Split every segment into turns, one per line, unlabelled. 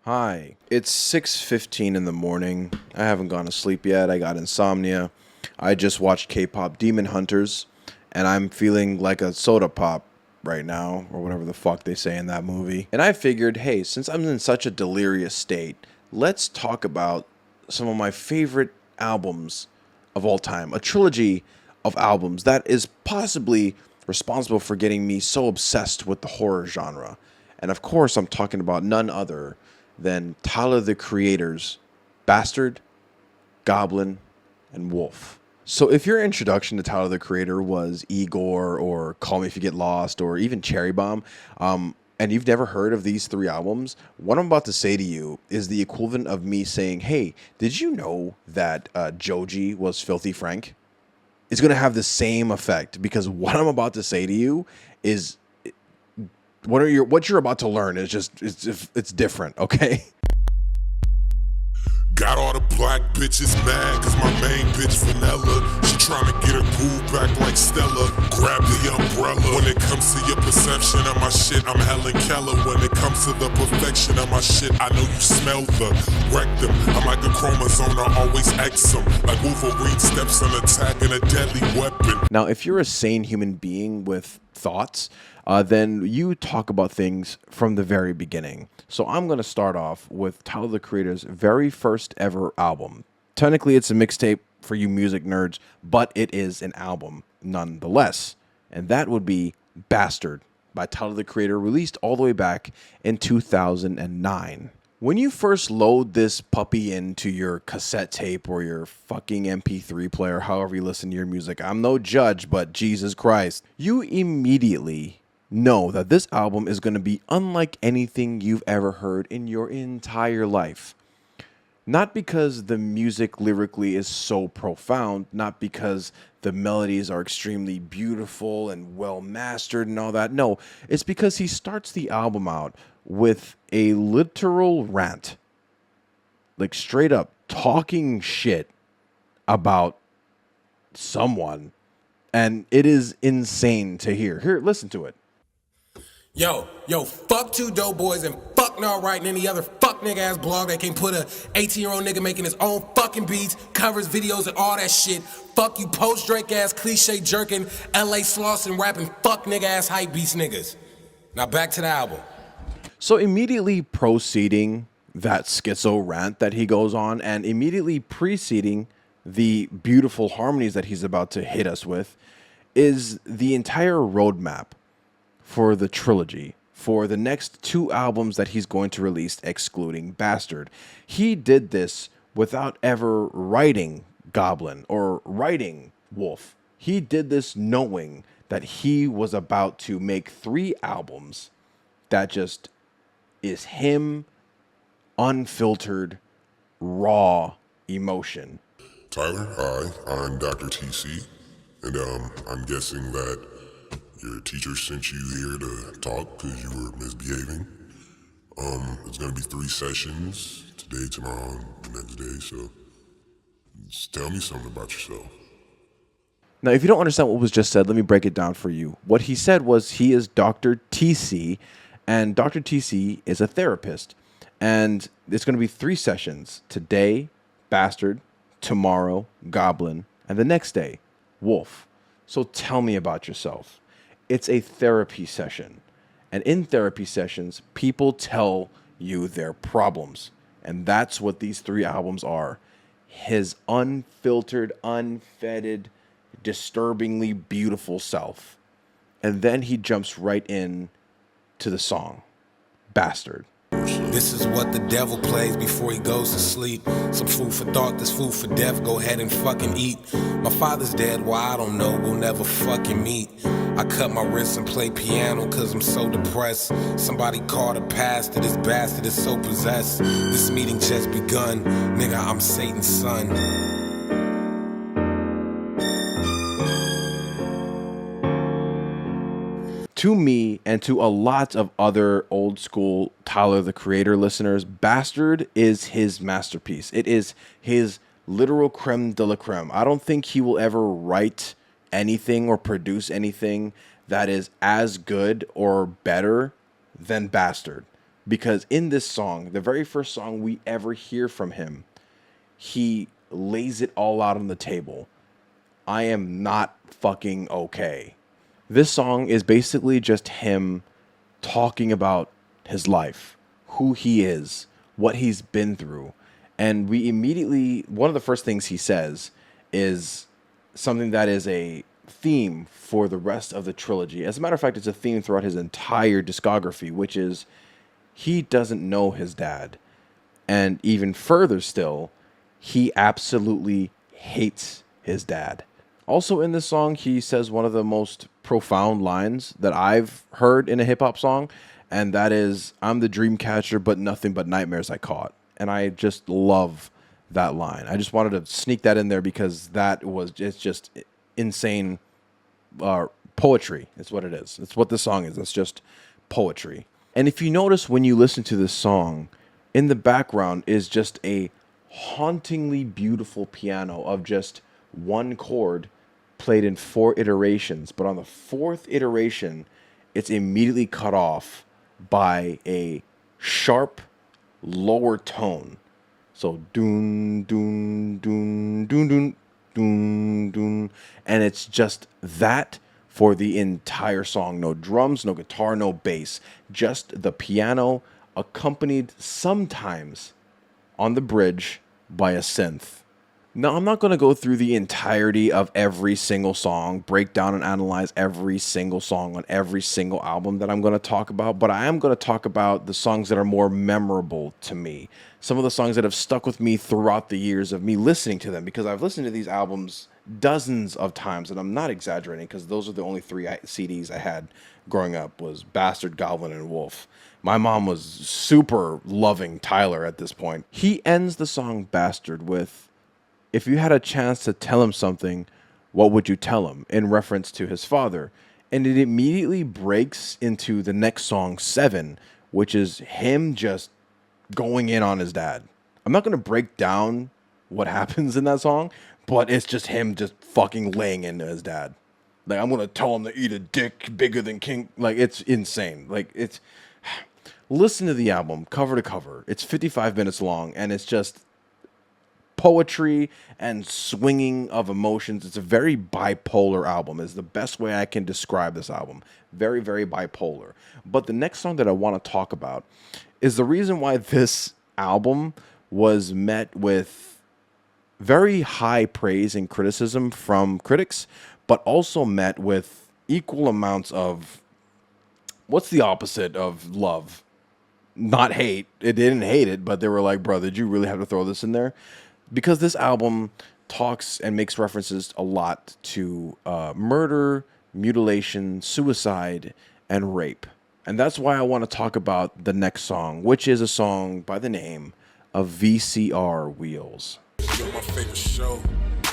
Hi, it's 6:15 in the morning. I haven't gone to sleep yet. I got insomnia. I just watched K-pop Demon Hunters, and I'm feeling like a soda pop right now, or whatever the fuck they say in that movie. And I figured, hey, since I'm in such a delirious state, let's talk about some of my favorite albums of all time. A trilogy of albums that is possibly responsible for getting me so obsessed with the horror genre. And of course, I'm talking about none other than Tyler the Creator's Bastard, Goblin, and Wolf. So if your introduction to Tyler the Creator was Igor or Call Me If You Get Lost or even Cherry Bomb, and you've never heard of these three albums, what I'm about to say to you is the equivalent of me saying, hey, did you know that Joji was Filthy Frank? It's going to have the same effect because what I'm about to say to you is what you're about to learn is just it's different, okay?
Got all the black bitches mad cause my main bitch vanilla. She tryna get her groove back like Stella. Grab the umbrella. When it comes to your perception of my shit, I'm Helen Keller. When it comes to the perfection of my shit, I know you smell the rectum. I'm like a chromosome, I always X 'em. Like Wolverine steps on attack and a deadly weapon.
Now, if you're a sane human being with thoughts, then you talk about things from the very beginning. So I'm going to start off with Tyler the Creator's very first ever album. Technically, it's a mixtape for you music nerds, but it is an album nonetheless. And that would be Bastard by Tyler the Creator, released all the way back in 2009. When you first load this puppy into your cassette tape or your fucking MP3 player, however you listen to your music, I'm no judge, but Jesus Christ, you immediately know that this album is going to be unlike anything you've ever heard in your entire life. Not because the music lyrically is so profound, not because the melodies are extremely beautiful and well mastered and all that. No, it's because he starts the album out with a literal rant. Like straight up talking shit about someone. And it is insane to hear. Here, listen to it.
Yo, fuck two dope boys and fuck not writing any other fuck nigga ass blog that can put a 18-year-old nigga making his own fucking beats, covers, videos, and all that shit. Fuck you post Drake ass cliche jerking, LA slossing, rapping fuck nigga ass hype beats niggas. Now back to the album.
So immediately proceeding that schizo rant that he goes on and immediately preceding the beautiful harmonies that he's about to hit us with is the entire roadmap for the trilogy, for the next two albums that he's going to release, excluding Bastard. He did this without ever writing Goblin or writing Wolf. He did this knowing that he was about to make three albums that just is him, unfiltered, raw emotion.
Tyler, hi, I'm Dr. TC, and I'm guessing that your teacher sent you here to talk because you were misbehaving. It's gonna be 3 sessions, today, tomorrow, and the next day, so just tell me something about yourself.
Now, if you don't understand what was just said, let me break it down for you. What he said was he is Dr. TC, and Dr. TC is a therapist. And it's going to be 3 sessions. Today, Bastard, tomorrow, Goblin, and the next day, Wolf. So tell me about yourself. It's a therapy session. And in therapy sessions, people tell you their problems. And that's what these 3 albums are. His unfiltered, unfettered, disturbingly beautiful self. And then he jumps right in to the song, Bastard.
This is what the devil plays before he goes to sleep. Some food for thought, this food for death, go ahead and fucking eat. My father's dead, why I don't know, we'll never fucking meet. I cut my wrists and play piano cause I'm so depressed. Somebody called a pastor, this bastard is so possessed. This meeting just begun, nigga, I'm Satan's son.
To me and to a lot of other old school Tyler the Creator listeners, Bastard is his masterpiece. It is his literal creme de la creme. I don't think he will ever write anything or produce anything that is as good or better than Bastard. because in this song, the very first song we ever hear from him, he lays it all out on the table. I am not fucking okay. This song is basically just him talking about his life, who he is, what he's been through. And we immediately, one of the first things he says is something that is a theme for the rest of the trilogy. As a matter of fact, it's a theme throughout his entire discography, which is he doesn't know his dad. And even further still, he absolutely hates his dad. Also in this song, he says one of the most profound lines that I've heard in a hip hop song, and that is, "I'm the dream catcher, but nothing but nightmares I caught." And I just love that line. I just wanted to sneak that in there because it's just insane poetry. It's what it is. It's what this song is. It's just poetry. And if you notice when you listen to this song, in the background is just a hauntingly beautiful piano of just one chord played in 4 iterations. But on the 4th iteration, it's immediately cut off by a sharp lower tone. So doon, doon, doon, doon, doon, doon, doon. And it's just that for the entire song. No drums, no guitar, no bass. Just the piano accompanied sometimes on the bridge by a synth. Now, I'm not going to go through the entirety of every single song, break down and analyze every single song on every single album that I'm going to talk about, but I am going to talk about the songs that are more memorable to me. Some of the songs that have stuck with me throughout the years of me listening to them, because I've listened to these albums dozens of times, and I'm not exaggerating, because those are the only 3 CDs I had growing up, was Bastard, Goblin, and Wolf. My mom was super loving Tyler at this point. He ends the song Bastard with, "If you had a chance to tell him something, what would you tell him?" in reference to his father. And it immediately breaks into the next song, 7, which is him just going in on his dad. I'm not going to break down what happens in that song, but it's just him just fucking laying into his dad. Like, "I'm going to tell him to eat a dick bigger than King." Like, it's insane. Like, it's... Listen to the album cover to cover. It's 55 minutes long, and it's just poetry and swinging of emotions. It's a very bipolar album, is the best way I can describe this album. Very, very bipolar. But the next song that I want to talk about is the reason why this album was met with very high praise and criticism from critics, but also met with equal amounts of, what's the opposite of love? Not hate. It didn't hate it, but they were like, "Bro, did you really have to throw this in there?" Because this album talks and makes references a lot to murder, mutilation, suicide, and rape. And that's why I want to talk about the next song, which is a song by the name of VCR Wheels.
You're my favorite show.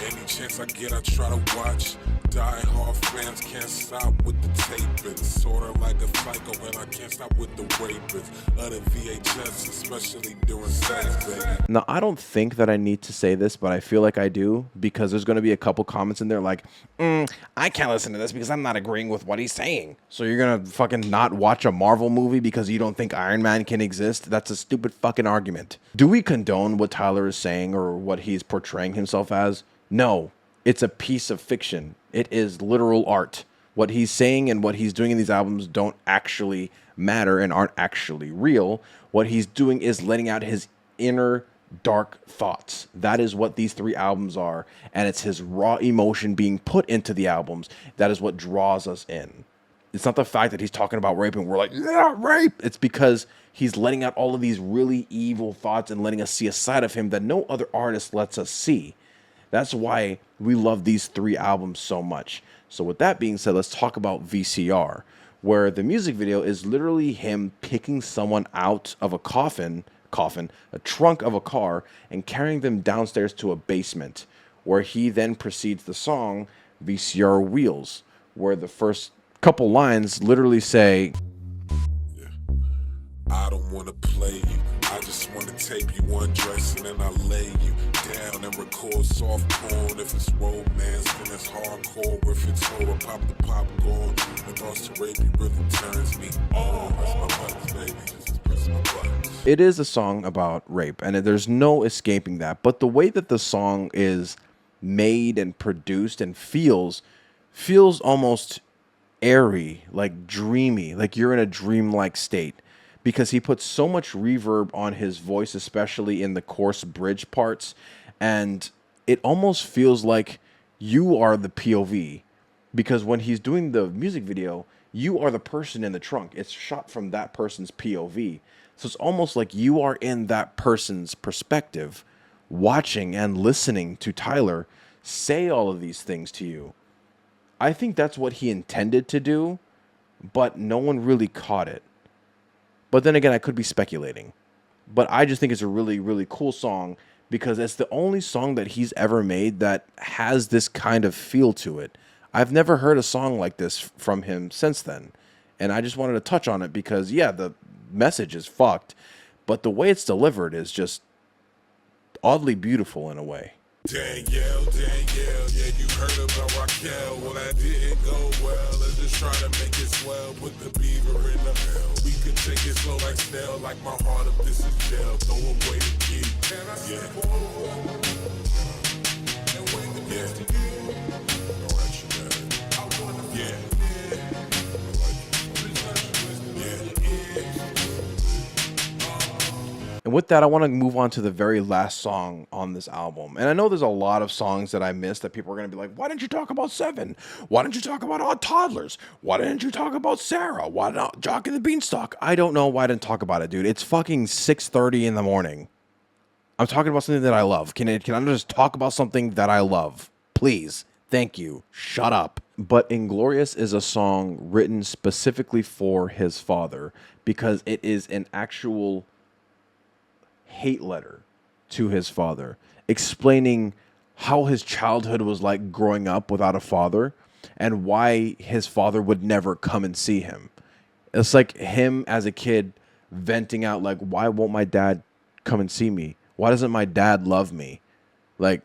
Any chance I get, I try to watch. Die hard fans can't stop with the taping. Sorta like a psycho, and I can't stop with the raping. Other VHS, especially during sex, baby.
Now, I don't think that I need to say this, but I feel like I do, because there's going to be a couple comments in there like, "I can't listen to this because I'm not agreeing with what he's saying." So you're going to fucking not watch a Marvel movie because you don't think Iron Man can exist? That's a stupid fucking argument. Do we condone what Tyler is saying or what he's portraying himself as? No. It's a piece of fiction. It is literal art. What he's saying and what he's doing in these albums don't actually matter and aren't actually real. What he's doing is letting out his inner dark thoughts. That is what these 3 albums are. And it's his raw emotion being put into the albums. That is what draws us in. It's not the fact that he's talking about rape and we're like, "Yeah, rape." It's because he's letting out all of these really evil thoughts and letting us see a side of him that no other artist lets us see. That's why we love these 3 albums so much. So with that being said, let's talk about VCR, where the music video is literally him picking someone out of a a trunk of a car, and carrying them downstairs to a basement, where he then proceeds the song VCR Wheels, where the first couple lines literally say,
I don't wanna play you. I just wanna tape you undressing and I lay you down and record soft porn. If it's romance, then it's hardcore. If it's horror, pop the popcorn. The thoughts to rape you really turns me on. That's my buttons, baby. Just press my
It is a song about rape, and there's no escaping that. But the way that the song is made and produced and feels almost airy, like dreamy, like you're in a dreamlike state. Because he puts so much reverb on his voice, especially in the coarse bridge parts, and it almost feels like you are the POV. Because when he's doing the music video, you are the person in the trunk. It's shot from that person's POV. So it's almost like you are in that person's perspective, watching and listening to Tyler say all of these things to you. I think that's what he intended to do, but no one really caught it. But then again, I could be speculating. But I just think it's a really, really cool song because it's the only song that he's ever made that has this kind of feel to it. I've never heard a song like this from him since then. And I just wanted to touch on it because, yeah, the message is fucked, but the way it's delivered is just oddly beautiful in a way.
Danielle, yeah, you heard about Raquel. Well, that didn't go well. Let's just try to make it swell. Put the beaver in the hell. We could take it slow like snail, like my heart if this is jail. Throw away the key. Yeah. Yeah.
And with that, I want to move on to the very last song on this album. And I know there's a lot of songs that I missed that people are going to be like, why didn't you talk about Seven? Why didn't you talk about Odd Toddlers? Why didn't you talk about Sarah? Why not Jock and the Beanstalk? I don't know why I didn't talk about it, dude. It's fucking 6:30 in the morning. I'm talking about something that I love. Can I just talk about something that I love? Please. Thank you. Shut up. But Inglorious is a song written specifically for his father because it is an actual hate letter to his father, explaining how his childhood was like growing up without a father and why his father would never come and see him. It's like him as a kid venting out like, why won't my dad come and see me? Why doesn't my dad love me? Like,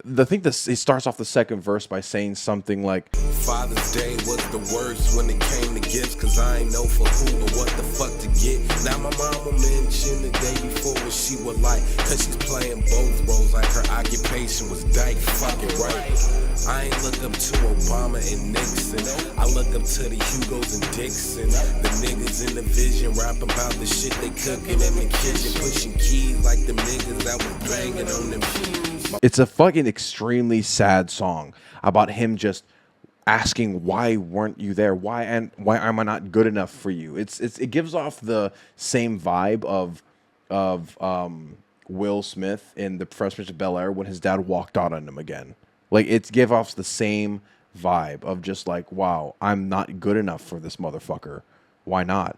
the thing that he starts off the second verse by saying something like,
Father's Day was the worst when it came to gifts, cause I ain't know for who or what the fuck to get. Now my mama mentioned the day before what she would like, cause she's playing both roles like her occupation was dyke fucking right. I ain't look up to Obama and Nixon, I look up to the Hugos and Dixon. The niggas in the vision rap about the shit they cooking in the kitchen, pushing keys like the niggas that was banging on them keys.
It's a fucking extremely sad song about him just asking, why weren't you there? Why am I not good enough for you? It gives off the same vibe of Will Smith in The Fresh Prince of Bel-Air when his dad walked out on him again. Like, it gives off the same vibe of just like, wow, I'm not good enough for this motherfucker. Why not?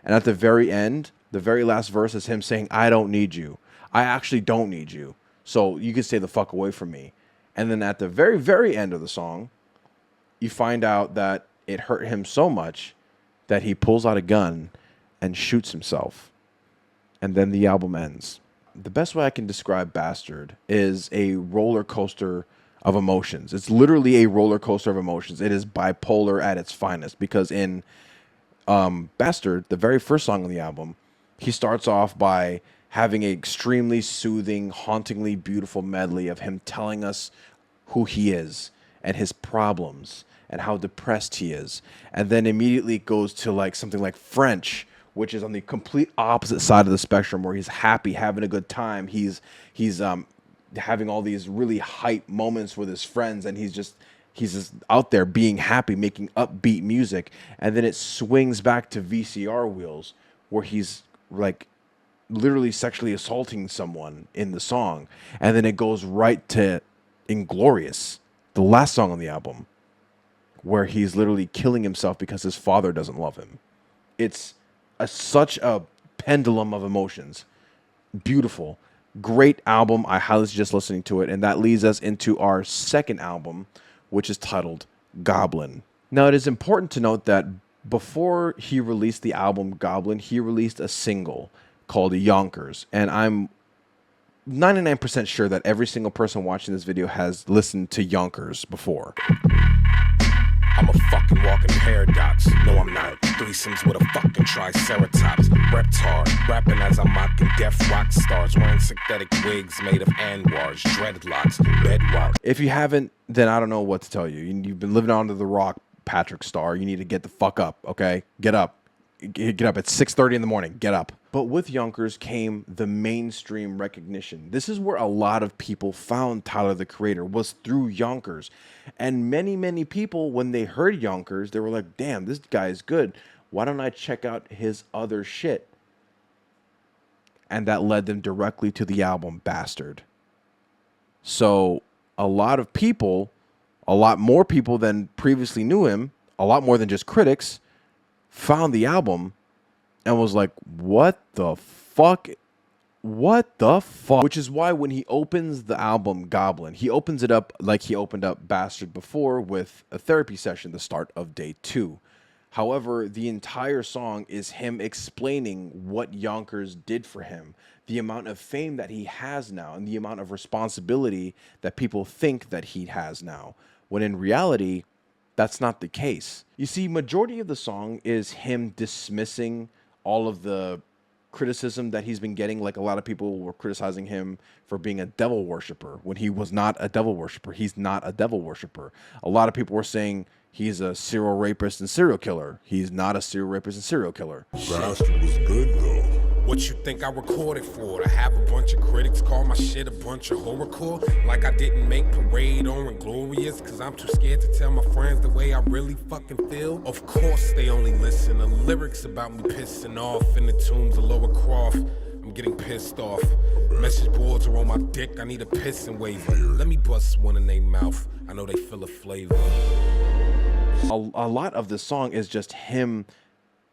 And at the very end, the very last verse is him saying, I don't need you. I actually don't need you. So you can stay the fuck away from me. And then at the very, very end of the song, you find out that it hurt him so much that he pulls out a gun and shoots himself. And then the album ends. The best way I can describe Bastard is a roller coaster of emotions. It's literally a roller coaster of emotions. It is bipolar at its finest because in Bastard, the very first song on the album, he starts off by having an extremely soothing, hauntingly beautiful medley of him telling us who he is and his problems and how depressed he is. And then immediately it goes to like something like French, which is on the complete opposite side of the spectrum, where he's happy, having a good time. He's having all these really hype moments with his friends, and he's just out there being happy, making upbeat music. And then it swings back to VCR wheels, where he's like literally sexually assaulting someone in the song. And then it goes right to Inglorious, the last song on the album, where he's literally killing himself because his father doesn't love him. It's such a pendulum of emotions. Beautiful. Great album. I highly suggest listening to it. And that leads us into our second album, which is titled Goblin. Now, it is important to note that before he released the album Goblin, he released a single called Yonkers. And I'm 99% sure that every single person watching this video has listened to Yonkers before.
I'm a fucking walking paradox. No, I'm not. Threesomes with a fucking triceratops. Reptar, rapping as I'm mocking deaf rock stars. Wearing synthetic wigs made of anwars, dreadlocks, bedrock.
If you haven't, then I don't know what to tell you. You've been living under the rock, Patrick Starr. You need to get the fuck up, okay? Get up. Get up at 6:30 in the morning. Get up. But with Yonkers came the mainstream recognition. This is where a lot of people found Tyler, the Creator, was through Yonkers. And many, many people, when they heard Yonkers, they were like, damn, this guy is good. Why don't I check out his other shit? And that led them directly to the album Bastard. So a lot of people, a lot more people than previously knew him, a lot more than just critics, found the album and was like, what the fuck? What the fuck? Which is why when he opens the album Goblin, he opens it up like he opened up Bastard before with a therapy session, the start of day 2. However, the entire song is him explaining what Yonkers did for him, the amount of fame that he has now, and the amount of responsibility that people think that he has now, when in reality, that's not the case. You see, majority of the song is him dismissing all of the criticism that he's been getting. Like, a lot of people were criticizing him for being a devil worshiper when he was not a devil worshiper. He's not a devil worshiper. A lot of people were saying he's a serial rapist and serial killer. He's not a serial rapist and serial killer.
Bastard was good though.
What you think I recorded for? To have a bunch of critics call my shit a bunch of horrorcore? Like I didn't make Parade or Inglorious, cause I'm too scared to tell my friends the way I really fucking feel? Of course they only listen to lyrics about me pissing off in the tombs of Lower Croft. I'm getting pissed off. Message boards are on my dick, I need a pissing waiver. Let me bust one in their mouth, I know they feel a flavor.
A lot of the song is just him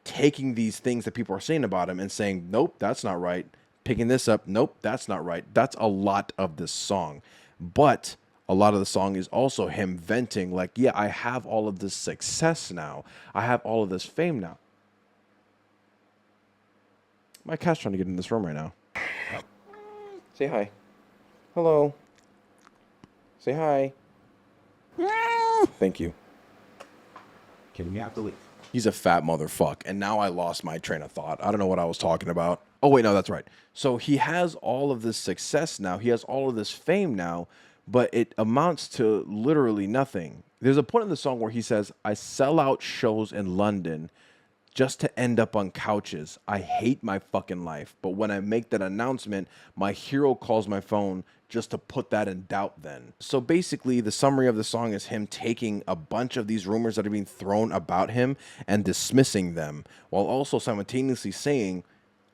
taking these things that people are saying about him and saying, nope, that's not right. Picking this up, nope, that's not right. That's a lot of this song. But a lot of the song is also him venting like, yeah, I have all of this success now. I have all of this fame now. My cat's trying to get in this room right now. Say hi. Hello. Say hi. Thank you.
Can we have to leave?
He's a fat motherfucker. And now I lost my train of thought. I don't know what I was talking about. Oh, wait, no, that's right. So he has all of this success now. He has all of this fame now, but it amounts to literally nothing. There's a point in the song where he says, I sell out shows in London just to end up on couches. I hate my fucking life. But when I make that announcement, my hero calls my phone just to put that in doubt then. So basically, the summary of the song is him taking a bunch of these rumors that are being thrown about him and dismissing them, while also simultaneously saying,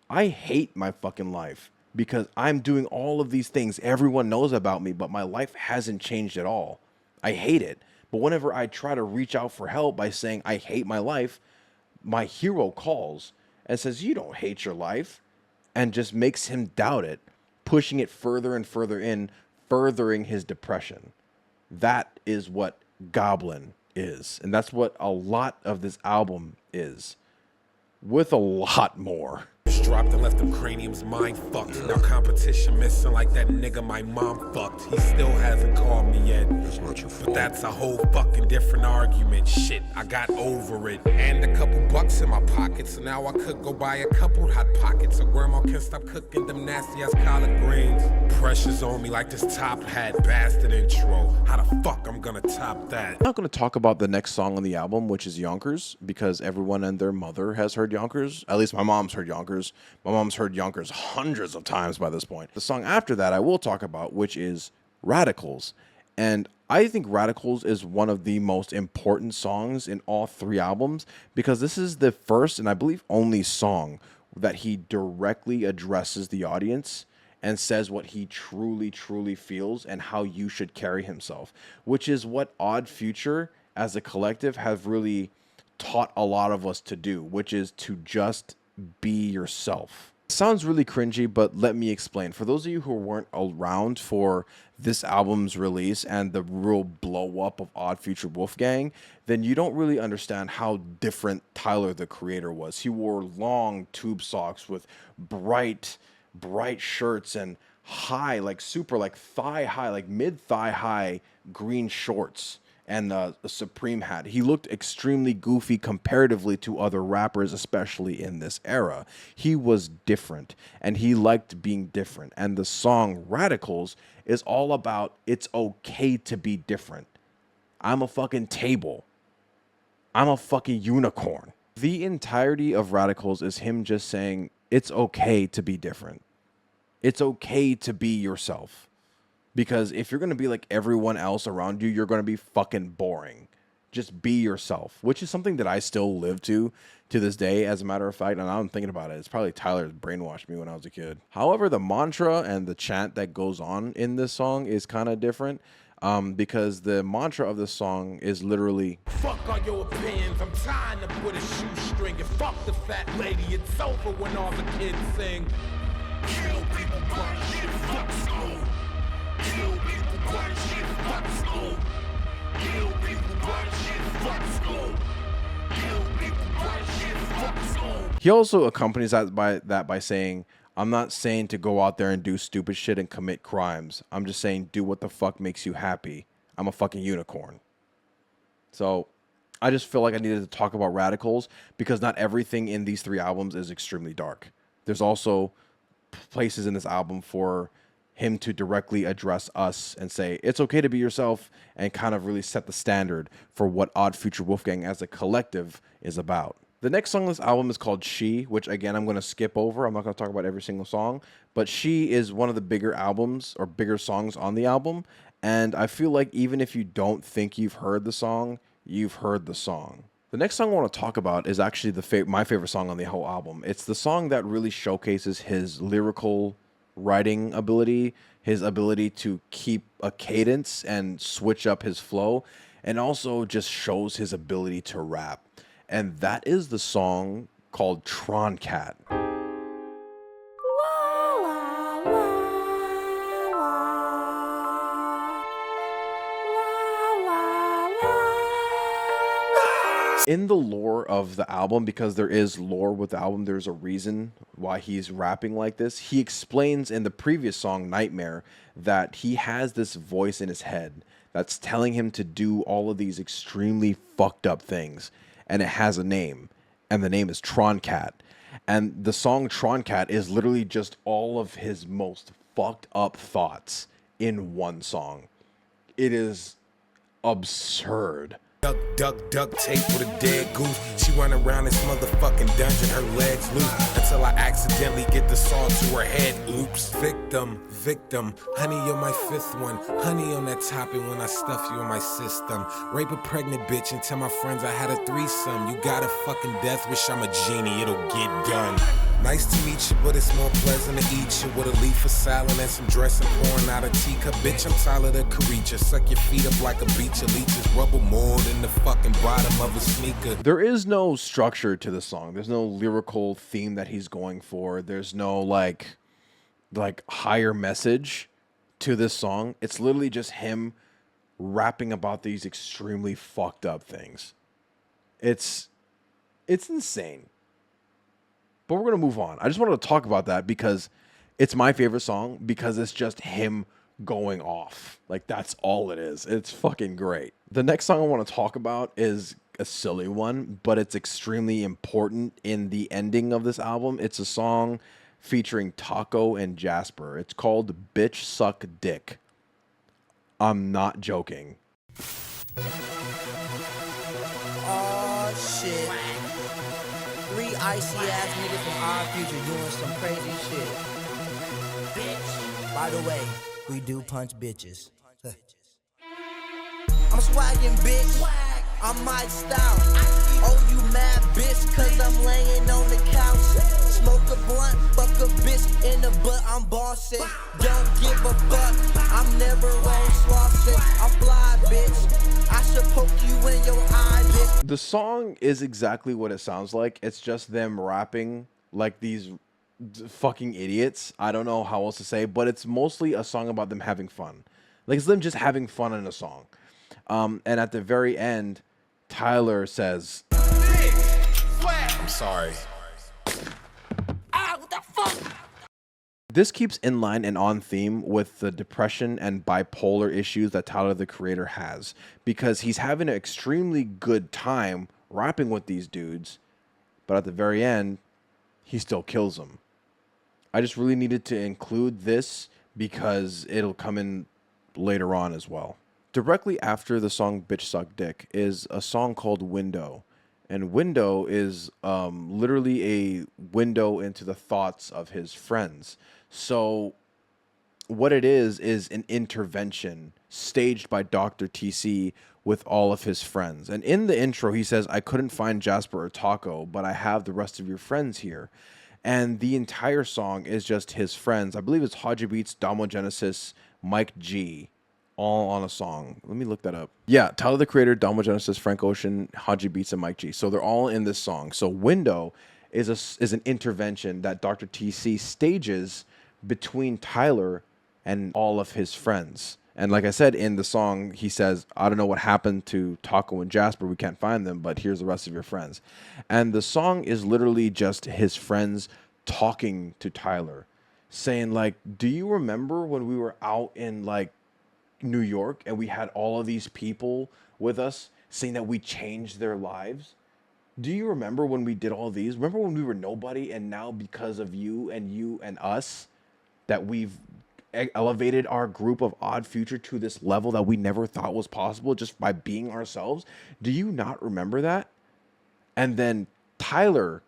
I hate my fucking life because I'm doing all of these things everyone knows about me, but my life hasn't changed at all. I hate it. But whenever I try to reach out for help by saying I hate my life, my hero calls and says, you don't hate your life, and just makes him doubt it, pushing it further and further in, furthering his depression. That is what Goblin is. And that's what a lot of this album is, with a lot more.
Dropped and left them craniums mind fucked. Now competition missing like that nigga my mom fucked. He still hasn't called me yet.
It's not your fault.
But that's a whole fucking different argument. Shit, I got over it. And a couple bucks in my pocket, so now I could go buy a couple hot pockets so grandma can stop cooking them nasty ass collard greens. Pressure's on me like this top hat bastard intro. How the fuck I'm gonna top that?
I'm not going to talk about the next song on the album, which is Yonkers, because everyone and their mother has heard Yonkers. At least my mom's heard Yonkers. My mom's heard Yonkers hundreds of times by this point. The song after that I will talk about, which is Radicals. And I think Radicals is one of the most important songs in all 3 albums, because this is the first and I believe only song that he directly addresses the audience and says what he truly, truly feels and how you should carry himself, which is what Odd Future as a collective have really taught a lot of us to do, which is to just be yourself. It sounds really cringy, but let me explain. For those of you who weren't around for this album's release and the real blow up of Odd Future Wolfgang, then you don't really understand how different Tyler, the Creator, was. He wore long tube socks with bright shirts and high, like super, like thigh high, like mid thigh high green shorts. and a Supreme hat. He looked extremely goofy comparatively to other rappers, especially in this era. He was different, and he liked being different. And the song Radicals is all about it's okay to be different. I'm a fucking table. I'm a fucking unicorn. The entirety of Radicals is him just saying it's okay to be different. It's okay to be yourself. Because if you're going to be like everyone else around you, you're going to be fucking boring. Just be yourself, which is something that I still live to this day, as a matter of fact. And now I'm thinking about it. It's probably Tyler brainwashed me when I was a kid. However, the mantra and the chant that goes on in this song is kind of different. Because the mantra of this song is literally,
Fuck all your opinions, I'm trying to put a shoestring. And fuck the fat lady, it's over when all the kids sing. Kill people, burn shit, fuck school. Kill people, burn shit, fuck school. Kill people, burn shit, fuck school. Kill people, burn shit, fuck school.
he also accompanies that by saying, I'm not saying to go out there and do stupid shit and commit crimes. I'm just saying do what the fuck makes you happy. I'm a fucking unicorn. So I just feel like I needed to talk about Radicals because not everything in these 3 albums is extremely dark. There's also places in this album for him to directly address us and say it's okay to be yourself and kind of really set the standard for what Odd Future Wolfgang as a collective is about. The next song on this album is called She, which again I'm going to skip over. I'm not going to talk about every single song, but She is one of the bigger albums or bigger songs on the album, and I feel like even if you don't think you've heard the song, you've heard the song. The next song I want to talk about is actually my favorite song on the whole album. It's the song that really showcases his lyrical writing ability, his ability to keep a cadence and switch up his flow, and also just shows his ability to rap. And that is the song called Tron Cat. In the lore of the album, because there is lore with the album, there's a reason why he's rapping like this. He explains in the previous song, Nightmare, that he has this voice in his head that's telling him to do all of these extremely fucked up things. And it has a name, and the name is Tron Cat. And the song Tron Cat is literally just all of his most fucked up thoughts in one song. It is absurd.
Duck tape with a dead goose. She run around this motherfucking dungeon, her legs loose, until I accidentally get the saw to her head. Oops. Victim, honey, you're my 5th one. Honey on that topping when I stuff you in my system. Rape a pregnant bitch and tell my friends I had a threesome. You got a fucking death wish, I'm a genie, it'll get done. Nice to meet you, but it's more pleasant to eat you with a leaf of salad and some dressing pouring out a teacup. Bitch, I'm Tyler the Creature. Suck your feet up like a beach of leeches. Rubble more than the fucking bottom of a sneaker.
There is no structure to the song. There's no lyrical theme that he's going for. There's no like higher message to this song. It's literally just him rapping about these extremely fucked up things. It's insane. But we're going to move on. I just wanted to talk about that because it's my favorite song because it's just him going off. Like, that's all it is. It's fucking great. The next song I want to talk about is a silly one, but it's extremely important in the ending of this album. It's a song featuring Taco and Jasper. It's called Bitch Suck Dick. I'm not joking.
Oh, shit. 3 icy ass niggas from our future doing some crazy shit. Bitch. By the way, we do punch bitches. I'm swagging, bitch. I'm Mike Style. Oh, you mad, bitch, cause I'm laying on the couch. Smoke a blunt, fuck a bitch in the butt, I'm bossing. Don't give a fuck, I'm never on slossing. I'm fly, bitch. I should poke you in your eye, bitch.
The song is exactly what it sounds like. It's just them rapping like these fucking idiots. I don't know how else to say, but it's mostly a song about them having fun. Like, it's them just having fun in a song. And at the very end, Tyler says,
I'm sorry.
This keeps in line and on theme with the depression and bipolar issues that Tyler the Creator has, because he's having an extremely good time rapping with these dudes, but at the very end, he still kills them. I just really needed to include this because it'll come in later on as well. Directly after the song Bitch Suck Dick is a song called Window. And Window is literally a window into the thoughts of his friends. So what it is an intervention staged by Dr. TC with all of his friends. And in the intro, he says, I couldn't find Jasper or Taco, but I have the rest of your friends here. And the entire song is just his friends. I believe it's Haji Beats, Damo Genesis, Mike G, all on a song. Let me look that up. Yeah, Tyler the Creator, Damo Genesis, Frank Ocean, Haji Beats, and Mike G. So they're all in this song. So Window is an intervention that Dr. TC stages between Tyler and all of his friends. And like I said, in the song, he says, I don't know what happened to Taco and Jasper. We can't find them, but here's the rest of your friends. And the song is literally just his friends talking to Tyler, saying like, do you remember when we were out in like New York and we had all of these people with us saying that we changed their lives? Do you remember when we did all these? Remember when we were nobody, and now because of you and us, that we've elevated our group of Odd Future to this level that we never thought was possible just by being ourselves? Do you not remember that? And then Tyler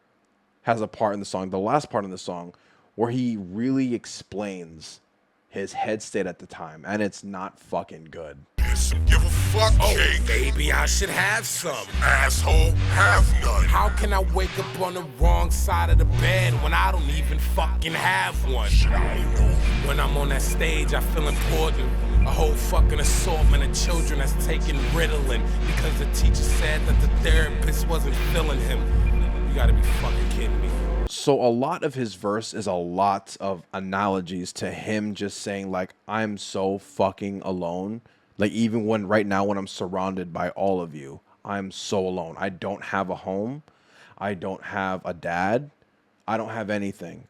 has a part in the song, the last part in the song, where he really explains his head state at the time, and it's not fucking good.
Give a fuck, cake.
Baby, I should have some.
Asshole, have none.
How can I wake up on the wrong side of the bed when I don't even fucking have one? When I'm on that stage, I feel important. A whole fucking assortment of children that's taking Ritalin because the teacher said that the therapist wasn't feeling him. You gotta be fucking kidding me.
So a lot of his verse is a lot of analogies to him just saying like, I'm so fucking alone. Like even when right now when I'm surrounded by all of you, I'm so alone. I don't have a home. I don't have a dad. I don't have anything.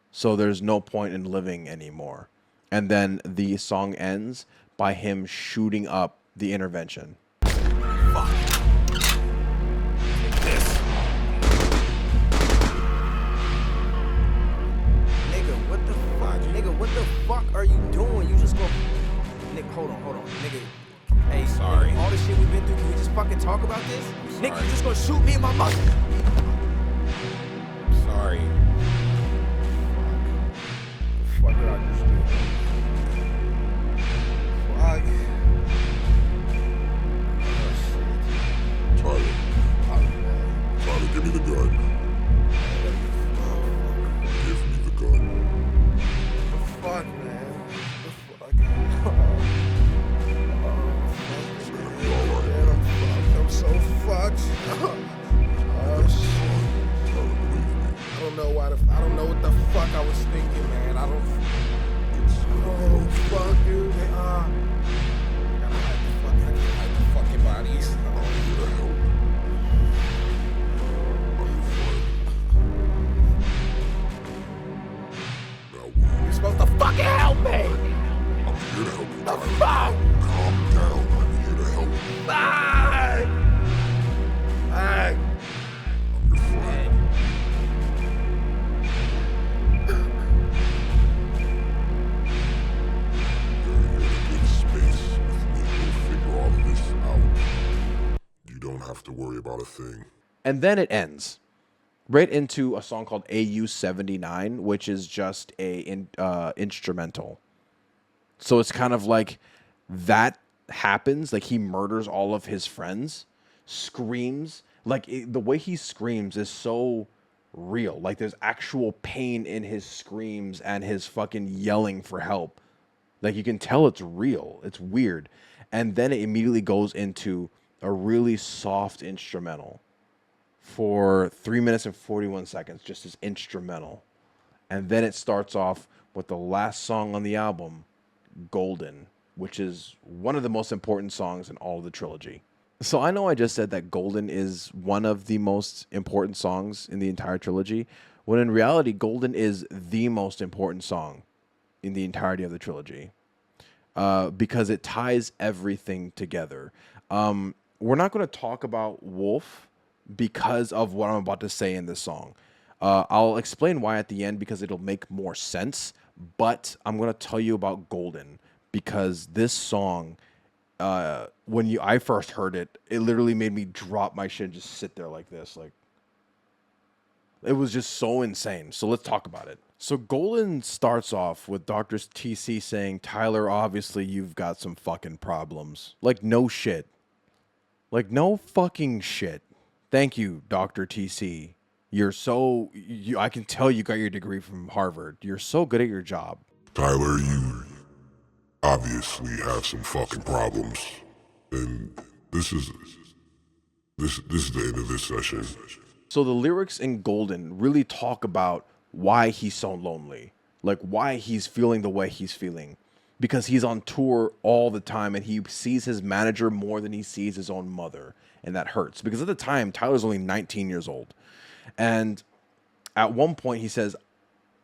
So there's no point in living anymore. And then the song ends by him shooting up the intervention.
Fuck. This.
Nigga, what the fuck? Nigga, what the fuck are you doing? You just go. Nigga, hold on. Nigga. Hey,
Sorry.
Nigga, all this shit we've been through, can we just fucking talk about this? Nigga, you just gonna shoot me in my mouth?
Sorry.
Fuck did I just do? Fuck.
Tyler, give me the gun. Give me the gun.
Fuck, man. Fuck. I'm so fucked. Oh shit. I don't know what the fuck I was thinking, man. I don't. Oh fuck, dude. I gotta hide the fucking bodies. You're supposed to fucking help me.
I'm here to help you,
The
Tyler.
fuck?
Calm down. I'm here to help you.
Fuck. Fuck.
I'm your friend. You're in a good space with me. We'll figure all of this out. You don't have to worry about a thing.
And then it ends right into a song called AU-79, which is just a instrumental. So it's kind of like that happens, like he murders all of his friends, screams, like the way he screams is so real. Like there's actual pain in his screams and his fucking yelling for help. Like you can tell it's real. It's weird. And then it immediately goes into a really soft instrumental for 3 minutes and 41 seconds, just as instrumental. And then it starts off with the last song on the album, Golden, which is one of the most important songs in all of the trilogy. So I know I just said that Golden is one of the most important songs in the entire trilogy, when in reality, Golden is the most important song in the entirety of the trilogy, because it ties everything together. We're not going to talk about Wolf because of what I'm about to say in this song. I'll explain why at the end because it'll make more sense, but I'm going to tell you about Golden because this song, when I first heard it, it literally made me drop my shit and just sit there like this. Like, it was just so insane. So let's talk about it. So Golden starts off with Dr. TC saying, Tyler, obviously you've got some fucking problems. Like, no shit. Like, no fucking shit. Thank you, Dr. TC. You're so... I can tell you got your degree from Harvard. You're so good at your job.
Tyler, you obviously have some fucking problems. And this is the end of this session.
So the lyrics in Golden really talk about why he's so lonely. Like, why he's feeling the way he's feeling. Because he's on tour all the time and he sees his manager more than he sees his own mother. And that hurts. Because at the time, Tyler's only 19 years old. And at one point he says,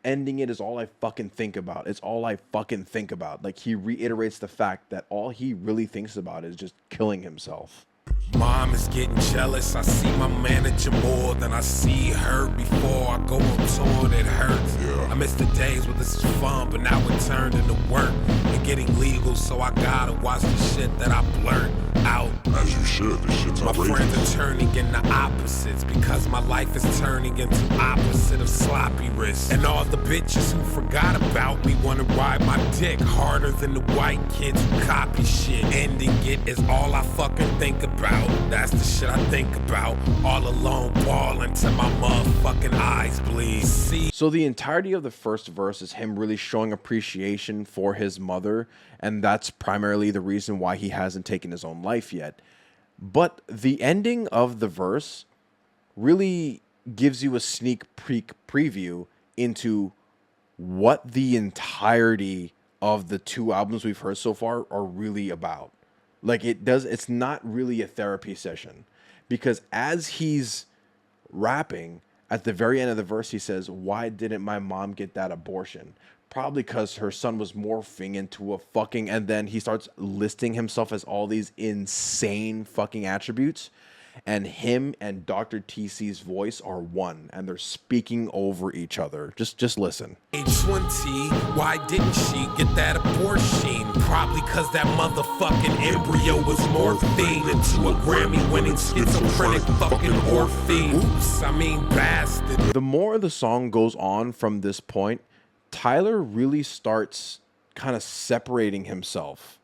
ending it is all I fucking think about. It's all I fucking think about. Like, he reiterates the fact that all he really thinks about is just killing himself.
Mom is getting jealous. I see my manager more than I see her. Before I go on tour, it hurts.
Yeah.
I miss the days where this is fun, but now it turned into work and getting legal, so I gotta watch the shit that I blurt out.
As you should, this shit's
My
outrageous.
friends are turning into opposites because my life is turning into opposite of sloppy wrists. And all the bitches who forgot about me wanna ride my dick harder than the white kids who copy shit. Ending it is all I fucking think about. That's the shit I think about. All alone bawling till my motherfucking eyes bleed. See?
So the entirety of the first verse is him really showing appreciation for his mother, and that's primarily the reason why he hasn't taken his own life yet. But the ending of the verse really gives you a sneak peek preview into what the entirety of the two albums we've heard so far are really about. Like, it's not really a therapy session, because as he's rapping, at the very end of the verse, he says, why didn't my mom get that abortion? Probably because her son was morphing into a fucking... And then he starts listing himself as all these insane fucking attributes. And him and Dr. TC's voice are one. And they're speaking over each other. Just listen.
Age 20, why didn't she get that abortion? Probably because that motherfucking embryo was morphine into a Grammy-winning schizophrenic fucking orphan. Oops, I mean bastard.
The more the song goes on from this point, Tyler really starts kind of separating himself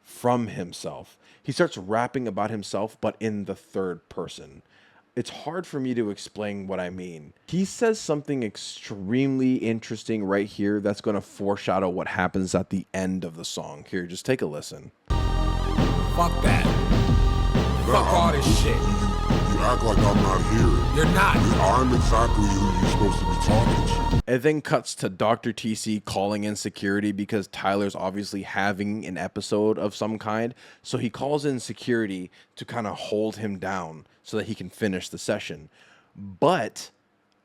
from himself. He starts rapping about himself, but in the third person. It's hard for me to explain what I mean. He says something extremely interesting right here that's going to foreshadow what happens at the end of the song. Here, just take a listen.
Fuck that. Fuck all this shit.
You act like I'm not here.
You're not.
I'm exactly who you're supposed to be talking to.
It then cuts to Dr. TC calling in security because Tyler's obviously having an episode of some kind. So he calls in security to kind of hold him down so that he can finish the session. But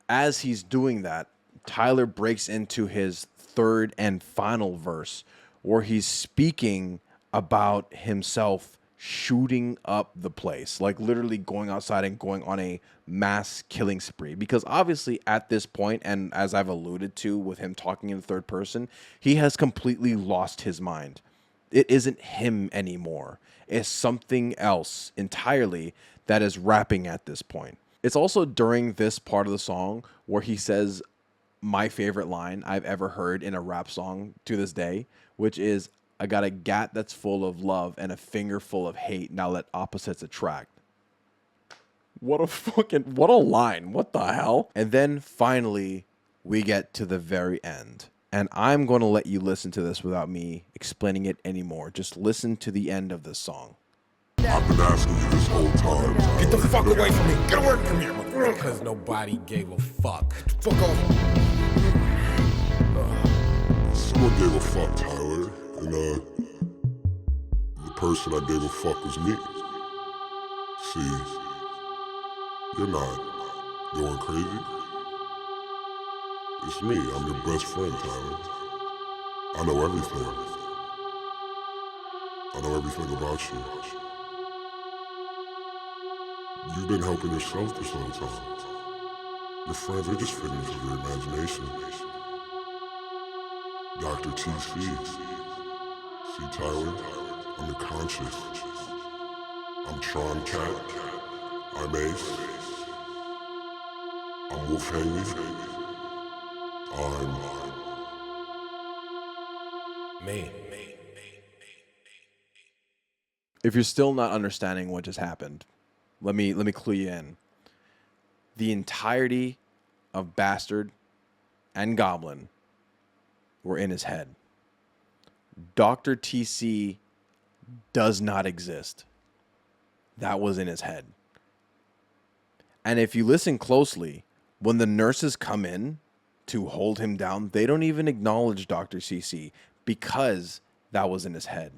as he's doing that, Tyler breaks into his third and final verse where he's speaking about himself shooting up the place, like literally going outside and going on a mass killing spree. Because obviously at this point, and as I've alluded to with him talking in the third person, he has completely lost his mind. It isn't him anymore. It's something else entirely that is rapping at this point. It's also during this part of the song where he says my favorite line I've ever heard in a rap song to this day, which is, I got a gat that's full of love and a finger full of hate. Now let opposites attract. What a line. What the hell? And then finally, we get to the very end. And I'm going to let you listen to this without me explaining it anymore. Just listen to the end of this song.
I've been asking you this whole time.
Get the fuck away from me. Get away from here, motherfucker. Because nobody gave a fuck. Fuck off.
Someone gave a fuck, Tyler. And the person I gave a fuck was me. See, you're not going crazy. It's me. I'm your best friend, Tyler. I know everything. I know everything about you. You've been helping yourself this whole time. Your friends are just figments of your imagination. Dr. TC. See, Tyler? I'm your conscious. I'm Tron Cat. I'm Ace. I'm Wolf Haley. I'm
Me.
If you're still not understanding what just happened, let me clue you in. The entirety of Bastard and Goblin were in his head. Dr. TC does not exist. That was in his head. And if you listen closely, when the nurses come in to hold him down, they don't even acknowledge Dr. CC because that was in his head.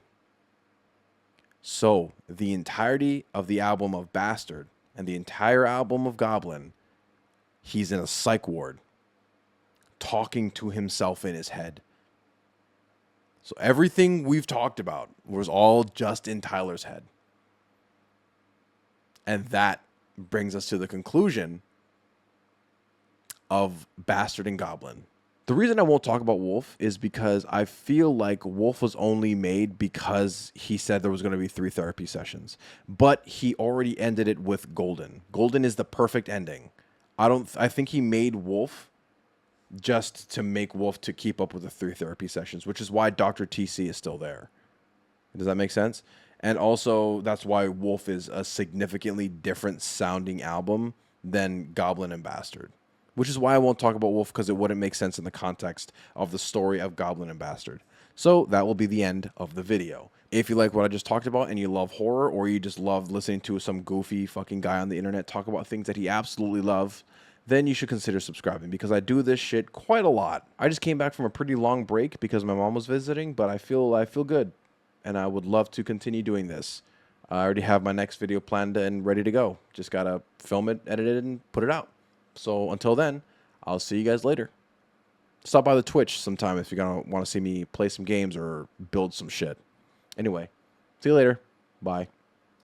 So the entirety of the album of Bastard and the entire album of Goblin, he's in a psych ward talking to himself in his head. So everything we've talked about was all just in Tyler's head. And that brings us to the conclusion of Bastard and Goblin. The reason I won't talk about Wolf is because I feel like Wolf was only made because he said there was going to be 3 therapy sessions. But he already ended it with Golden. Golden is the perfect ending. I think he made Wolf just to make Wolf to keep up with the 3 therapy sessions, which is why Dr. TC is still there. Does that make sense? And also, that's why Wolf is a significantly different sounding album than Goblin and Bastard. Which is why I won't talk about Wolf, because it wouldn't make sense in the context of the story of Goblin and Bastard. So that will be the end of the video. If you like what I just talked about and you love horror, or you just love listening to some goofy fucking guy on the internet talk about things that he absolutely loves, then you should consider subscribing, because I do this shit quite a lot. I just came back from a pretty long break because my mom was visiting, but I feel good, and I would love to continue doing this. I already have my next video planned and ready to go. Just gotta film it, edit it, and put it out. So until then, I'll see you guys later. Stop by the Twitch sometime if you're gonna want to see me play some games or build some shit. Anyway, see you later. Bye.